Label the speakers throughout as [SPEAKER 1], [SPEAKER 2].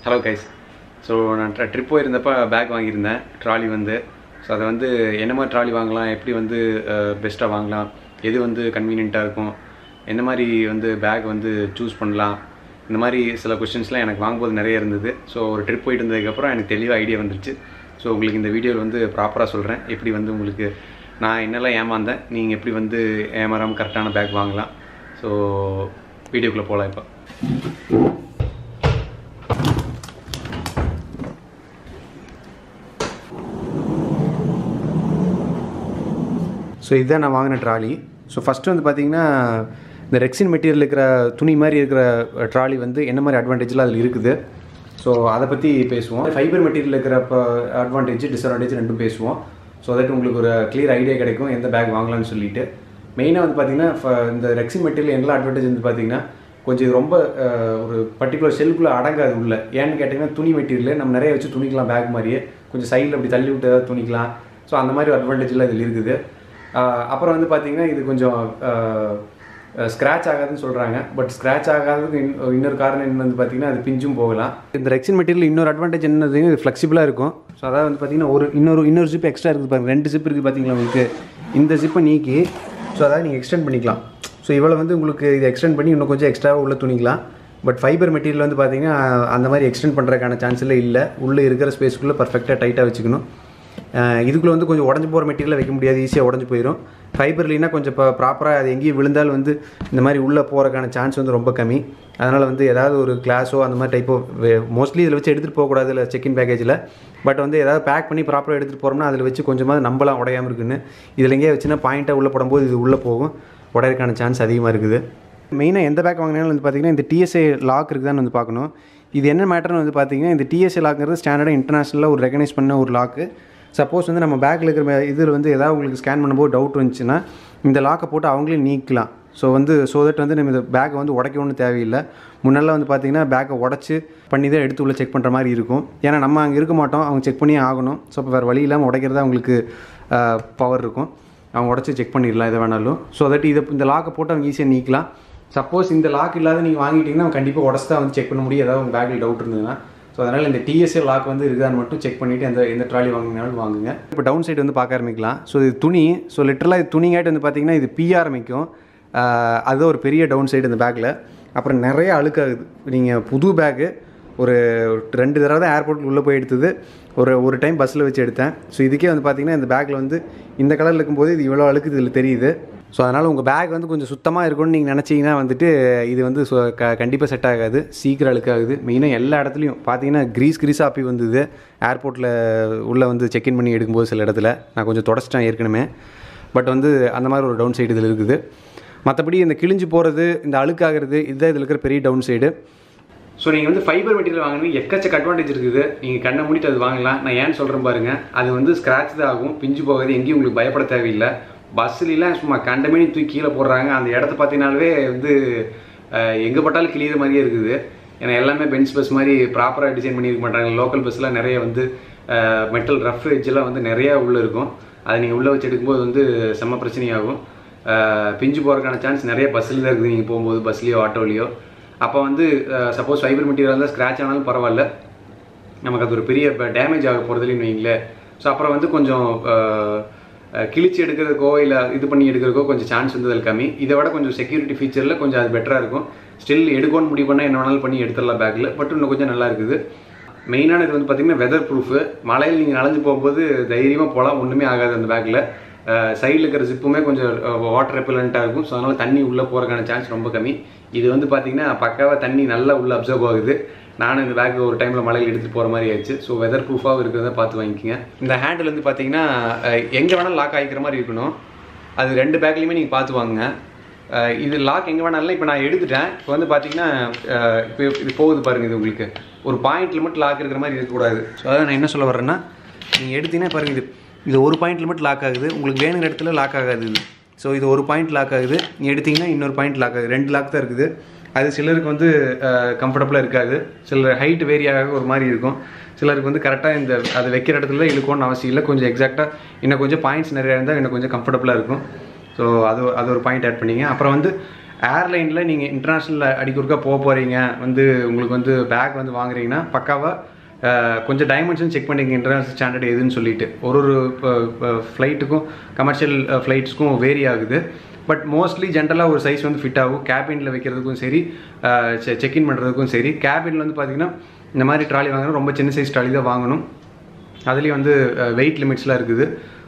[SPEAKER 1] Hello guys. So நான் trip போயிருந்தப்போ back வாங்கியிருந்தேன், ட்ராலி வந்து. ஸோ அதை வந்து என்ன மாதிரி ட்ராலி வாங்கலாம், எப்படி வந்து பெஸ்ட்டாக வாங்கலாம், எது வந்து கன்வீனியண்ட்டாக இருக்கும், என்ன மாதிரி வந்து பேக் வந்து சூஸ் பண்ணலாம், இந்த மாதிரி சில கொஸ்டின்ஸ்லாம் எனக்கு வாங்கும்போது நிறைய இருந்தது. ஸோ ஒரு ட்ரிப் போயிட்டு இருந்ததுக்கப்புறம் எனக்கு தெளிவாக ஐடியா வந்துருச்சு. ஸோ உங்களுக்கு இந்த வீடியோவில் வந்து ப்ராப்பராக சொல்கிறேன், எப்படி வந்து உங்களுக்கு நான் என்னெல்லாம் ஏமாந்தேன், நீங்கள் எப்படி வந்து ஏமாறாமல் கரெக்டான பேக் வாங்கலாம். ஸோ வீடியோக்குள்ளே போகலாம். இப்போ ஸோ இதுதான் நான் வாங்கின ட்ராலி. ஸோ ஃபஸ்ட்டு வந்து பார்த்திங்கன்னா இந்த ரெக்ஸின் மெட்டீரியல் இருக்கிற துணி மாதிரி இருக்கிற ட்ராலி வந்து என்ன மாதிரி அட்வான்டேஜ்லாம் அதில் இருக்குது. ஸோ அதை பற்றி பேசுவோம். ஃபைபர் மெட்டீரியல் இருக்கிற அட்வான்டேஜ் டிஸ்அட்வான்டேஜ் ரெண்டும் பேசுவோம். ஸோ தட் உங்களுக்கு ஒரு கிளியர் ஐடியா கிடைக்கும் எந்த பேக் வாங்கலாம்னு சொல்லிட்டு. மெயினாக வந்து பார்த்திங்கன்னா இந்த ரெக்ஸின் மெட்டீரியல் என்ன அட்வான்டேஜ் வந்து பார்த்திங்கன்னா கொஞ்சம் ரொம்ப ஒரு பர்டிகுலர் ஷெல்ஃபில் அடங்காது உள்ள. ஏன்னு கேட்டிங்கன்னா துணி மெட்டீரியல் நம்ம நிறைய வச்சு துணிக்கலாம், பேக் மாதிரியே கொஞ்சம் சைடில் அப்படி தள்ளி விட்டு ஏதாவது துணிக்கலாம். ஸோ அந்த மாதிரி அட்வான்டேஜ்லாம் இதில் இருக்குது. அப்புறம் வந்து பார்த்திங்கன்னா இது கொஞ்சம் ஸ்க்ராட்ச் ஆகாதுன்னு சொல்கிறாங்க. பட் ஸ்க்ராட்ச் ஆகாததுக்கு இன்னொரு காரணம் என்ன வந்து பார்த்திங்கன்னா அது பிஞ்சும் போகலாம். இந்த ரெக்ஸின் மெட்டீரியல் இன்னொரு அட்வான்டேஜ் என்னது, இது ஃப்ளெக்சிபிளாக இருக்கும். ஸோ அதாவது வந்து பார்த்திங்கன்னா இன்னொரு ஜிப் எக்ஸ்ட்ரா இருக்குது பாருங்கள். 2 ஜிப் இருக்குது பார்த்திங்களா உங்களுக்கு. இந்த ஜிப்பை நீக்கி ஸோ அதாவது நீங்கள் எக்ஸ்டெண்ட் பண்ணிக்கலாம். ஸோ இவ்வளோ வந்து உங்களுக்கு இதை எக்ஸ்டெண்ட் பண்ணி இன்னும் கொஞ்சம் எக்ஸ்ட்ராவாக உள்ள துணிக்கலாம். பட் ஃபைபர் மெட்டீரியல் வந்து பார்த்திங்கன்னா அந்த மாதிரி எக்ஸ்டெண்ட் பண்ணுறதுக்கான சான்ஸில் இல்லை. உள்ளே இருக்கிற ஸ்பேஸ்க்குள்ளே பர்ஃபெக்டாக டைட்டாக வச்சுக்கணும். இதுக்குள்ளே வந்து கொஞ்சம் உடஞ்சி போகிற மெட்டீரியல் வைக்க முடியாது, ஈஸியாக உடஞ்சி போயிடும். ஃபைபர்லினா கொஞ்சம் ப்ராப்பராக அது எங்கேயும் விழுந்தால் வந்து இந்த மாதிரி உள்ளே போகிறக்கான சான்ஸ் வந்து ரொம்ப கம்மி. அதனால் வந்து ஏதாவது ஒரு கிளாஸோ அந்த மாதிரி டைப்போ மோஸ்ட்லி இதில் வச்சு எடுத்துகிட்டு போகக்கூடாது இல்லை செக்இன் பேக்கேஜில். பட் வந்து ஏதாவது பேக் பண்ணி ப்ராப்பராக எடுத்துகிட்டு போகிறோம்னா அதில் வச்சு கொஞ்சமாக நம்பலாம் உடையாமல் இருக்குன்னு. இதில் எங்கேயே வச்சுன்னா பாயிண்ட்டாக உள்ளே போடும்போது இது உள்ளே போகும், உடையறதுக்கான சான்ஸ் அதிகமாக இருக்குது. மெயினாக எந்த பேக் வாங்கினாலும் வந்து பார்த்திங்கன்னா இந்த டிஎஸ்ஏ லாக் இருக்குதான்னு வந்து பார்க்கணும். இது என்ன மேட்டர்னு வந்து பார்த்திங்கன்னா இந்த டிஎஸ்ஏ லாக்ங்கிறது ஸ்டாண்டர்டாக இன்டர்நேஷ்னலாக ஒரு ரெகனைஸ் பண்ண ஒரு லாக்கு. சப்போஸ் வந்து நம்ம பேக்கில் இருக்கிற இதில் வந்து ஏதாவது உங்களுக்கு ஸ்கேன் பண்ணும்போது டவுட் வந்துச்சுன்னா இந்த லாக்கை போட்டு அவங்களே நீக்கலாம். ஸோ தட் வந்து நம்ம இந்த பேக்கை வந்து உடைக்கணும்னு தேவையில்லை. முன்னெல்லாம் வந்து பார்த்திங்கன்னா பேக்கை உடச்சி பண்ணி தான் எடுத்து உள்ள செக் பண்ணுற மாதிரி இருக்கும். ஏன்னா நம்ம அங்கே இருக்க மாட்டோம், அவங்க செக் பண்ணியே ஆகணும். ஸோ இப்போ வேறு வழி இல்லாமல் உடைக்கிறதா அவங்களுக்கு பவர் இருக்கும். அவங்க உடச்சி செக் பண்ணிடலாம் எதை வேணாலும். ஸோ தட் இந்த லாக்கை போட்டு அவங்க ஈஸியாக நீக்கலாம். சப்போஸ் இந்த லாக் இல்லாத நீங்கள் வாங்கிட்டீங்கன்னா அவங்க கண்டிப்பாக உடச்சி தான் வந்து செக் பண்ண முடியும், ஏதாவது உங்கள் பேக்கில் டவுட் இருந்ததுன்னா. ஸோ அதனால் இந்த டிஎஸ்ஏ லாக் வந்து இருக்குதான்னு மட்டும் செக் பண்ணிவிட்டு எந்த ட்ராலி வாங்கினாலும் வாங்குங்க. இப்போ டவுன் சைடு வந்து பார்க்க ஆரம்பிக்கலாம். ஸோ இது துணி. ஸோ லிட்டரலாக இது துணிங்காட்டு வந்து பார்த்திங்கன்னா இது பீய ஆரம்பிக்கும். அது ஒரு பெரிய டவுன் சைடு இந்த பேக்கில். அப்புறம் நிறைய அழுக்காகுது. நீங்கள் புது பேக்கு ஒரு 2 தடவை தான் ஏர்போர்ட்டில் உள்ளே போய் எடுத்தது. ஒரு டைம் பஸ்ஸில் வச்சு எடுத்தேன். ஸோ இதுக்கே வந்து பார்த்திங்கன்னா இந்த பேக்கில் வந்து இந்த கலரில் இருக்கும்போது இது இவ்வளோ அழுக்கு இதில் தெரியுது. ஸோ அதனால் உங்கள் பேக் வந்து கொஞ்சம் சுத்தமாக இருக்கும்னு நீங்கள் நினச்சிங்கன்னா வந்துட்டு இது வந்து கண்டிப்பாக செட் ஆகாது, சீக்கிரம் அழுக்காகுது. மெயினாக எல்லா இடத்துலையும் பார்த்தீங்கன்னா கிரீஸ் ஆப்பி வந்தது ஏர்போர்ட்டில் உள்ளே வந்து செக்இன் பண்ணி எடுக்கும்போது. சில இடத்துல நான் கொஞ்சம் தொடச்சிட்டேன் ஏற்கனவே. பட் வந்து அந்த மாதிரி ஒரு டவுன் சைடு இதில் இருக்குது. மற்றபடி இந்த கிழிஞ்சு போகிறது, இந்த அழுக்காகிறது, இதுதான் இதில் இருக்கிற பெரிய டவுன் சைடு. ஸோ நீங்கள் வந்து ஃபைபர் மெட்டீரியல் வாங்கினது எக்கச்சக்க அட்வான்டேஜ் இருக்குது. நீங்கள் கண்ணை மூடிட்டு அது வாங்கலாம். நான் ஏன்னு சொல்கிறேன் பாருங்கள். அது வந்து ஸ்க்ராட்ச் தான் ஆகும், பிஞ்சு போகாது, எங்கேயும் உங்களுக்கு பயப்பட தேவையில்லை. பஸ்ஸுலாம் சும்மா கண்டமேனி தூக்கி கீழே போடுறாங்க. அந்த இடத்த பார்த்தீங்கன்னாலே வந்து எங்கே பட்டாலும் கிளியர் மாதிரியே இருக்குது. ஏன்னா எல்லாமே பென்ஸ் பஸ் மாதிரி ப்ராப்பராக டிசைன் பண்ணியிருக்க மாட்டாங்க. லோக்கல் பஸ்ஸில் நிறைய வந்து மெட்டல் ரஃப் எட்ஜெல்லாம் வந்து நிறையா உள்ளே இருக்கும். அதை நீங்கள் உள்ளே வச்சு எடுக்கும்போது வந்து செம்ம பிரச்சனையாகும். பிஞ்சு போகிறதுக்கான சான்ஸ் நிறைய பஸ்ஸில் தான் இருக்குது. நீங்கள் போகும்போது பஸ்லேயோ ஆட்டோலேயோ அப்போ வந்து சப்போஸ் ஃபைபர் மெட்டீரியல் இருந்தால் ஸ்க்ராட்ச் ஆனாலும் பரவாயில்ல, நமக்கு அது ஒரு பெரிய டேமேஜ் ஆக போகிறதுலேன்னு வைங்களேன். ஸோ அப்புறம் வந்து கொஞ்சம் கிழிச்சு எடுக்கிறதுக்கோ இல்லை இது பண்ணி எடுக்கிறதுக்கோ கொஞ்சம் சான்ஸ் வந்து அதில் கம்மி. இதை விட கொஞ்சம் செக்யூரிட்டி ஃபீச்சரில் கொஞ்சம் அது பெட்டராக இருக்கும். ஸ்டில் எடுக்கணும்னு முடிவு பண்ணால் என்ன வேணாலும் பண்ணி எடுத்துடலாம் பேக்கில். பட் இன்னும் கொஞ்சம் நல்லா இருக்குது. மெயினான இது வந்து பார்த்திங்கன்னா வெதர் ப்ரூஃபு. மழையில் நீங்கள் நனைஞ்சு போகும்போது தைரியமாக போகலாம், ஒன்றுமே ஆகாது அந்த பேக்கில். சைடில் இருக்கிற ஜிப்புமே கொஞ்சம் வாட்டர் ரெப்பலண்ட்டாக இருக்கும். ஸோ அதனால் தண்ணி உள்ளே போகிறதுக்கான சான்ஸ் ரொம்ப கம்மி. இது வந்து பார்த்திங்கன்னா பக்காவாக தண்ணி நல்லா உள்ளே அப்சர்வ் ஆகுது. நானும் இந்த பேக்கு ஒரு டைமில் மழையில் எடுத்துகிட்டு போகிற மாதிரி ஆயிடுச்சு. ஸோ வெதர் ப்ரூஃபாக இருக்கிறத பார்த்து வாங்கிக்கோங்க. இந்த ஹேண்டில் வந்து பார்த்திங்கன்னா எங்கே வேணாலும் லாக் ஆகிக்கிற மாதிரி இருக்கணும். அது 2 பேக்லேயுமே நீங்கள் பார்த்து வாங்குங்க. இது லாக் எங்கே வேணாலும் இப்போ நான் எடுத்துட்டேன். இப்போ வந்து பார்த்திங்கன்னா இப்போ இது போகுது பாருங்கள். இது உங்களுக்கு ஒரு பாயிண்ட்டில் மட்டும் லாக் இருக்கிற மாதிரி இருக்கக்கூடாது. ஸோ அதான் நான் என்ன சொல்ல வரேன்னா, நீங்கள் எடுத்தீங்கன்னா பாருங்கள் இது ஒரு பாயிண்ட்டில் மட்டும் லாக் ஆகுது. உங்களுக்கு வேணுங்கிற இடத்துல லாக் ஆகாது இது. ஸோ இது ஒரு பாயிண்ட் லாக் ஆகுது. நீங்கள் எடுத்திங்கன்னா இன்னொரு பாயிண்ட் லாக் ஆகுது. 2 லாக் தான் இருக்குது. அது சிலருக்கு வந்து கம்ஃபர்டபுளாக இருக்காது. சிலர் ஹைட் வேரியாக ஒரு மாதிரி இருக்கும். சிலருக்கு வந்து கரெக்டாக அது வைக்கிற இடத்துல இழுக்கணும்னு அவசியம் இல்லை. கொஞ்சம் எக்ஸாக்டாக இன்னும் கொஞ்சம் பாயிண்ட்ஸ் நிறையா இருந்தால் இன்னும் கொஞ்சம் கம்ஃபர்டபுளாக இருக்கும். ஸோ அது ஒரு பாயிண்ட் ஆட் பண்ணிங்க. அப்புறம் வந்து ஏர்லைனில் நீங்கள் இன்டர்நேஷ்னல் அடிக்கொருக்கா போக போகிறீங்க வந்து உங்களுக்கு வந்து பேக் வந்து வாங்குறீங்கன்னா பக்காவாக கொஞ்சம் டைமென்ஷன் செக் பண்ணிங்க இன்டர்நேஷ்னல் ஸ்டாண்டர்ட் எதுன்னு சொல்லிட்டு ஒரு ஃப்ளைட்டுக்கும் கமர்ஷியல் ஃப்ளைட்ஸ்க்கும் வேரி ஆகுது. பட் மோஸ்ட்லி ஜென்ரலாக ஒரு சைஸ் வந்து ஃபிட் ஆகும். கேபினில் வைக்கிறதுக்கும் சரி செக்இன் பண்ணுறதுக்கும் சரி. கேபினில் வந்து பார்த்திங்கன்னா இந்த மாதிரி ட்ராலி வாங்கணும் ரொம்ப சின்ன சைஸ் ட்ராலி தான் வாங்கணும். அதுலேயும் வந்து வெயிட் லிமிட்ஸ்லாம் இருக்குது.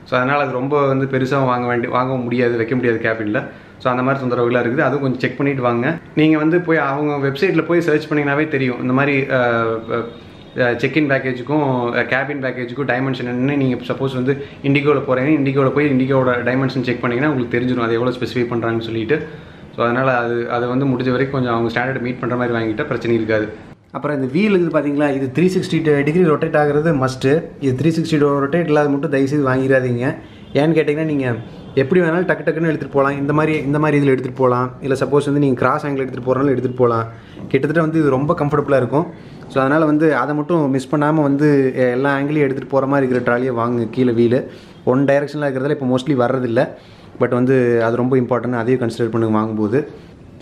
[SPEAKER 1] ஸோ அதனால் அது ரொம்ப வந்து பெருசாக வாங்க முடியாது, வைக்க முடியாது கேபினில். ஸோ அந்த மாதிரி தொந்தரவுகளாக இருக்குது. அதுவும் கொஞ்சம் செக் பண்ணிவிட்டு வாங்க. நீங்கள் வந்து போய் அவங்க வெப்சைட்டில் போய் சர்ச் பண்ணிங்கனாவே தெரியும் இந்த மாதிரி செக்இன் பேக்கேஜுக்கும் கேபின் பேக்கேஜுக்கும் டைமென்ஷன் என்னன்னு. நீங்கள் சப்போஸ் வந்து இண்டிகோவில் போகிறீங்கன்னா இண்டிகோவில் போய் இண்டிகோட டைமென்ஷன் செக் பண்ணிங்கன்னா உங்களுக்கு தெரிஞ்சிடும் அது எவ்வளோ ஸ்பெசிஃபை பண்ணுறாங்கன்னு சொல்லிட்டு. ஸோ அதனால் அது வந்து முடிஞ்ச வரைக்கும் கொஞ்சம் அவங்க ஸ்டாண்டர்ட் மீட் பண்ணுற மாதிரி வாங்கிட்டால் பிரச்சனை இருக்காது. அப்புறம் இந்த வீல் இது பார்த்தீங்களா, இது 360 டிகிரி ரொட்டேட் ஆகிறது மஸ்ட்டு. இது 360 ரொட்டேட் இல்லாத மட்டும் தயவுசெய்து வாங்கிடாதீங்க. ஏன்னு கேட்டிங்கன்னா நீங்கள் எப்படி வேணாலும் டக்கு டக்குன்னு எடுத்துகிட்டு போகலாம். இந்த மாதிரி இதில் எடுத்துகிட்டு போகலாம். இல்லை சப்போஸ் வந்து நீங்கள் கிராஸ் ஆங்கிள் எடுத்துகிட்டு போகிறனாலும் எடுத்துகிட்டு போகலாம். கிட்டத்தட்ட வந்து இது ரொம்ப கம்ஃபர்டபுளாக இருக்கும். ஸோ அதனால் வந்து அதை மட்டும் மிஸ் பண்ணாமல் வந்து எல்லா ஆங்கிளையும் எடுத்துகிட்டு போகிற மாதிரி இருக்கிற ட்ராலியை வாங்க. கீழே வீலு ஒன் டைரெக்ஷனில் இருக்கிறதால இப்போ மோஸ்ட்லி வர்றதில்லை. பட் வந்து அது ரொம்ப இம்பார்ட்டன்ட், அதையும் கன்சிடர் பண்ணுங்க வாங்கும்போது.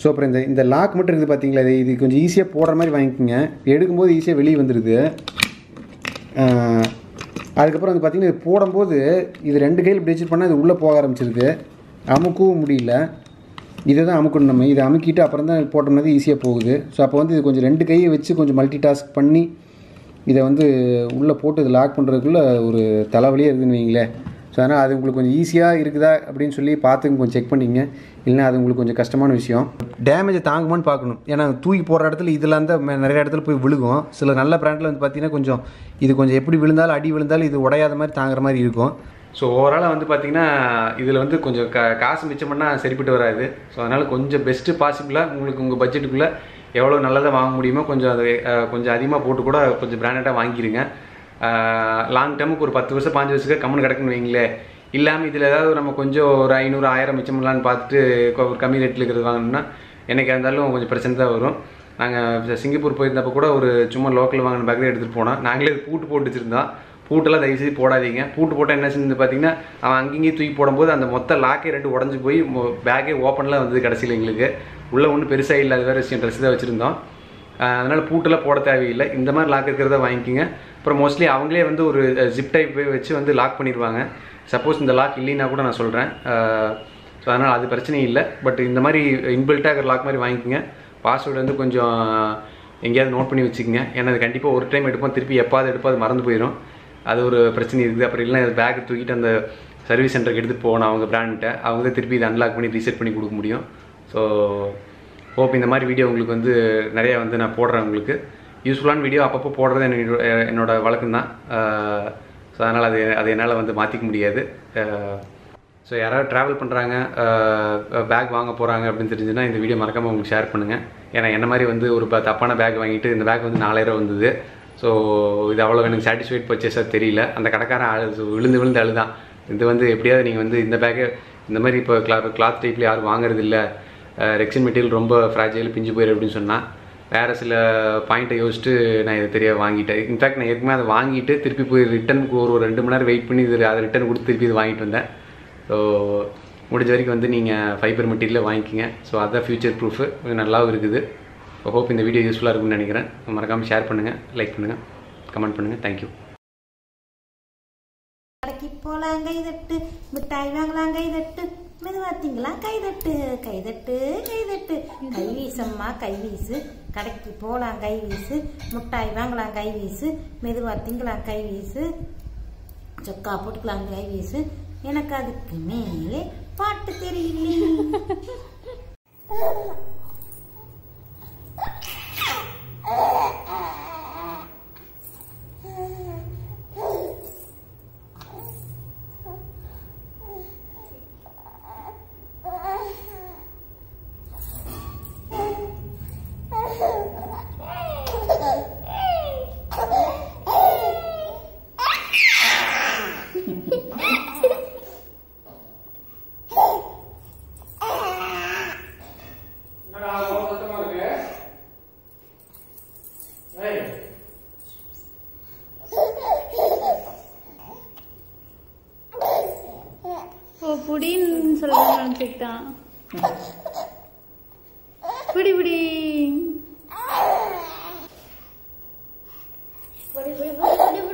[SPEAKER 1] ஸோ அப்புறம் இந்த லாக் மட்டும் இருக்குது பார்த்தீங்களா, இது கொஞ்சம் ஈஸியாக போடுற மாதிரி வாங்கிக்கோங்க. எடுக்கும்போது ஈஸியாக வெளியே வந்துடுது. அதுக்கப்புறம் வந்து பார்த்திங்கன்னா இது போடும்போது இது 2 கையில் இப்படி வச்சுட்டு பண்ணால் இது உள்ளே போக ஆரம்பிச்சிருது. அமுக்கவும் முடியல. இதை தான் அமுக்கணும் நம்ம. இதை அமுக்கிட்டு அப்புறம் தான் போட்டோம்னா ஈஸியாக போகுது. ஸோ அப்போ வந்து இது கொஞ்சம் 2 கையை வச்சு கொஞ்சம் மல்டி டாஸ்க் பண்ணி இதை வந்து உள்ளே போட்டு இதை லாக் பண்ணுறதுக்குள்ளே ஒரு தலைவலியே இருக்குதுன்னு வைங்களேன். ஸோ அதனால் அது உங்களுக்கு கொஞ்சம் ஈஸியாக இருக்குதா அப்படின்னு சொல்லி பார்த்து கொஞ்சம் செக் பண்ணிங்க. இல்லைனா அது உங்களுக்கு கொஞ்சம் கஷ்டமான விஷயம். டேமேஜை தாங்குமான்னு பார்க்கணும். ஏன்னா தூக்கி போடுற இடத்துல இதெல்லாம் தான் நிறைய இடத்துல போய் விழுகும். சில நல்ல பிராண்டில் வந்து பார்த்திங்கன்னா இது கொஞ்சம் எப்படி விழுந்தாலும் அடி விழுந்தாலும் இது உடையாத மாதிரி தாங்குற மாதிரி இருக்கும். ஸோ ஓவராலாக வந்து பார்த்திங்கன்னா இதில் வந்து கொஞ்சம் காசு மிச்சம் பண்ணால் சரிப்பட்டு வராது. ஸோ அதனால் கொஞ்சம் பெஸ்ட்டு பாசிபிளாக உங்களுக்கு உங்கள் பட்ஜெட்டுக்குள்ளே எவ்வளோ நல்லதாக வாங்க முடியுமோ கொஞ்சம் அதை கொஞ்சம் அதிகமாக போட்டு கூட கொஞ்சம் பிராண்டடாக வாங்கிடுங்க. லாங் டேர்முக்கு ஒரு 10 வருஷம் 5 வருஷத்துக்கு கம்முன்னு கிடக்குன்னு வைங்களேன். இல்லாமல் இதில் ஏதாவது நம்ம கொஞ்சம் ஒரு 500 1000 மிச்சம் பண்ணலான்னு பார்த்துட்டு ஒரு கம்மி ரேட்டில் இருக்கிறது வாங்கினோம்னா என்றைக்கா இருந்தாலும் கொஞ்சம் பிரச்சனை தான் வரும். நாங்கள் சிங்கப்பூர் போயிருந்தப்போ கூட ஒரு சும்மா லோக்கல் வாங்கின பேக்கே எடுத்துகிட்டு போனோம். நாங்களே பூட்டு போட்டு வச்சுருந்தோம். பூட்டெல்லாம் தயவுசெய்து போடாதீங்க. பூட்டு போட்டால் என்ன செஞ்சு பார்த்தீங்கன்னா அவன் அங்கேயும் தூக்கி போடும்போது அந்த மொத்த லாக்கே 2 உடஞ்சி போய் பேக்கே ஓப்பனில் வந்தது கடைசியில். எங்களுக்கு உள்ளே ஒன்றும் பெருசாக இல்லாத வேறு விஷயம், ட்ரெஸ் தான் வச்சுருந்தோம். அதனால் பூட்டெல்லாம் போட தேவையில்லை. இந்த மாதிரி லாக் இருக்கிறத வாங்கிக்கிங்க. அப்புறம் மோஸ்ட்லி அவங்களே வந்து ஒரு ஜிப் டைப் வச்சு வந்து லாக் பண்ணிடுவாங்க. சப்போஸ் இந்த லாக் இல்லைன்னா கூட நான் சொல்கிறேன். ஸோ அதனால் அது பிரச்சனை இல்லை. பட் இந்த மாதிரி இன்பில்ட்டாக இருக்கிற லாக் மாதிரி வாங்கிக்கோங்க. பாஸ்வேர்டு வந்து கொஞ்சம் எங்கேயாவது நோட் பண்ணி வச்சுக்கோங்க. ஏன்னா அது கண்டிப்பாக ஒரு டைம் எடுப்போம், திருப்பி எப்பாவது எடுப்போம், அது மறந்து போயிடும். அது ஒரு பிரச்சனை இருக்குது. அப்புறம் இல்லைனா பேக் தூக்கிட்டு அந்த சர்வீஸ் சென்டருக்கு எடுத்துகிட்டு போகணும் அவங்க பிராண்ட்டை. அவங்க தான் திருப்பி இதை அன்லாக் பண்ணி ரீசெட் பண்ணி கொடுக்க முடியும். ஸோ ஹோப் இந்த மாதிரி வீடியோ உங்களுக்கு வந்து நிறையா வந்து நான் போடுறேன். உங்களுக்கு யூஸ்ஃபுல்லான வீடியோ அப்பப்போ போடுறது என்னோட வழக்கம் தான். ஸோ அதனால் அது என்னால் வந்து மாற்றிக்க முடியாது. ஸோ யாராவது ட்ராவல் பண்ணுறாங்க, பேக் வாங்க போகிறாங்க அப்படின்னு தெரிஞ்சுன்னா இந்த வீடியோ மறக்காமல் உங்களுக்கு ஷேர் பண்ணுங்கள். ஏன்னா என்ன மாதிரி வந்து ஒரு தப்பான பேக் வாங்கிட்டு இந்த பேக் வந்து 4000 வந்தது. ஸோ இது அவ்வளோ எனக்கு சாட்டிஸ்ஃபைட் பர்ச்சேஸாக தெரியல. அந்த கடைக்காரன் விழுந்து அழுதான். இது வந்து எப்படியாவது நீங்கள் வந்து இந்த பேக்கை இந்த மாதிரி இப்போ கிளாத் டைப்பில் யாரும் வாங்குறது இல்லை, ரெக்ஸின் மெட்டீரியல் ரொம்ப ஃப்ராஜைல் பிஞ்சு போயிடும் அப்படின்னு சொன்னால் வேறு சில பாயிண்ட்டை யோசிச்சுட்டு நான் இதை தெரிய வாங்கிட்டேன். இன்ஃபேக்ட் நான் ஏற்கனவே அதை வாங்கிட்டு திருப்பி போய் ரிட்டனுக்கு ஒரு 2 மணி நேரம் வெயிட் பண்ணி அதை ரிட்டன் கொடுத்து திருப்பி இது வாங்கிட்டு வந்தேன். ஸோ முடிஞ்ச வரைக்கும் வந்து நீங்கள் ஃபைபர் மெட்டீரியலில் வாங்கிக்கிங்க. ஸோ அதுதான் ஃபியூச்சர் ப்ரூஃபு, கொஞ்சம் நல்லாவும் இருக்குது. ஹோப் இந்த வீடியோ யூஸ்ஃபுல்லாக இருக்கும்னு நினைக்கிறேன். மறக்காமல் ஷேர் பண்ணுங்கள், லைக் பண்ணுங்கள், கமெண்ட் பண்ணுங்கள். தேங்க்யூ.
[SPEAKER 2] கடைக்கு போகலாம் கைதட்டு, மிட்டாய் வாங்கலாம் கைதட்டு, மெதுவாத்திங்களாம் கைதட்டு கைதட்டு கைதட்டு, கை வீசம்மா கை வீசு, கடைக்கு போகலாம் கை வீசு, மிட்டாய் வாங்கலாம் கை வீசு, மெதுவாத்திங்களாம் கை வீசு, சொக்கா போட்டுக்கலாம் கை வீசு, எனக்கு அதுக்கு மேலே பாட்டு தெரியல.
[SPEAKER 3] புடின்னு சொல்ல நினைச்சுக்கிட்டான். பிடி பிடி பிடி பிடி பிடி